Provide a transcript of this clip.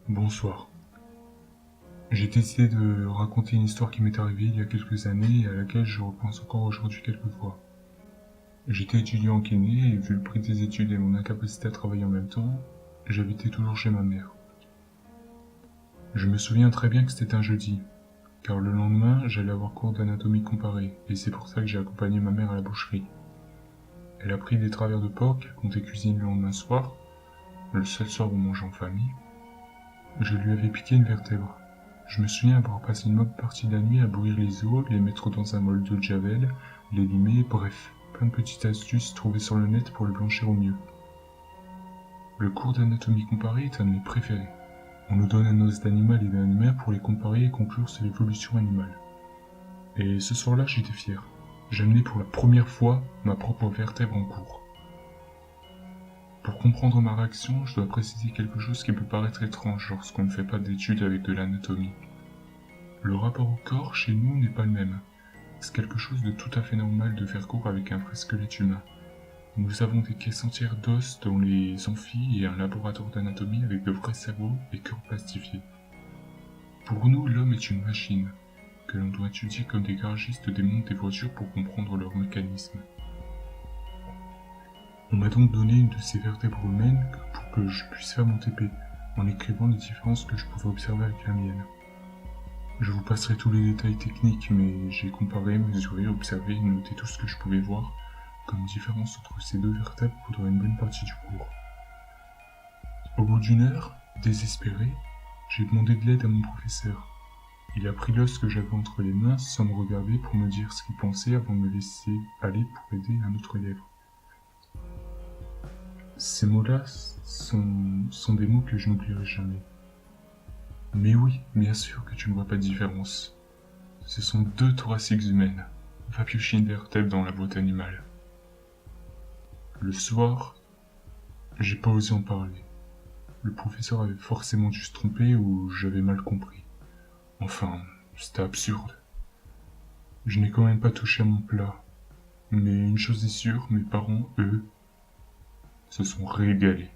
Bonsoir. J'ai décidé de raconter une histoire qui m'est arrivée il y a quelques années et à laquelle je repense encore aujourd'hui quelquefois. J'étais étudiant en kiné et vu le prix des études et mon incapacité à travailler en même temps, j'habitais toujours chez ma mère. Je me souviens très bien que c'était un jeudi, car le lendemain, j'allais avoir cours d'anatomie comparée et c'est pour ça que j'ai accompagné ma mère à la boucherie. Elle a pris des travers de porc qu'elle comptait cuisiner le lendemain soir, le seul soir où on mange en famille. Je lui avais piqué une vertèbre. Je me souviens avoir passé une bonne partie de la nuit à bouillir les os, les mettre dans un bol d'eau de javel, les limer, bref, plein de petites astuces trouvées sur le net pour le blanchir au mieux. Le cours d'anatomie comparée est un de mes préférés. On nous donne un os d'animal et d'un humain pour les comparer et conclure sur l'évolution animale. Et ce soir-là, j'étais fier. J'amenais pour la première fois ma propre vertèbre en cours. Pour comprendre ma réaction, je dois préciser quelque chose qui peut paraître étrange lorsqu'on ne fait pas d'études avec de l'anatomie. Le rapport au corps chez nous n'est pas le même. C'est quelque chose de tout à fait normal de faire cours avec un vrai squelette humain. Nous avons des caisses entières d'os dans les amphis et un laboratoire d'anatomie avec de vrais cerveaux et cœurs plastifiés. Pour nous, l'homme est une machine, que l'on doit étudier comme des garagistes démontent des voitures pour comprendre leur mécanisme. On m'a donc donné une de ces vertèbres humaines pour que je puisse faire mon TP, en écrivant les différences que je pouvais observer avec la mienne. Je vous passerai tous les détails techniques, mais j'ai comparé, mesuré, observé et noté tout ce que je pouvais voir comme différence entre ces deux vertèbres pendant une bonne partie du cours. Au bout d'une heure, désespéré, j'ai demandé de l'aide à mon professeur. Il a pris l'os que j'avais entre les mains sans me regarder pour me dire ce qu'il pensait avant de me laisser aller pour aider un autre élève. Ces mots-là sont des mots que je n'oublierai jamais. Mais oui, bien sûr que tu ne vois pas de différence. Ce sont deux thoraciques humaines. Va piocher une vertèbre dans la boîte animale. Le soir, j'ai pas osé en parler. Le professeur avait forcément dû se tromper ou j'avais mal compris. Enfin, c'était absurde. Je n'ai quand même pas touché à mon plat. Mais une chose est sûre, mes parents, eux, se sont régalés.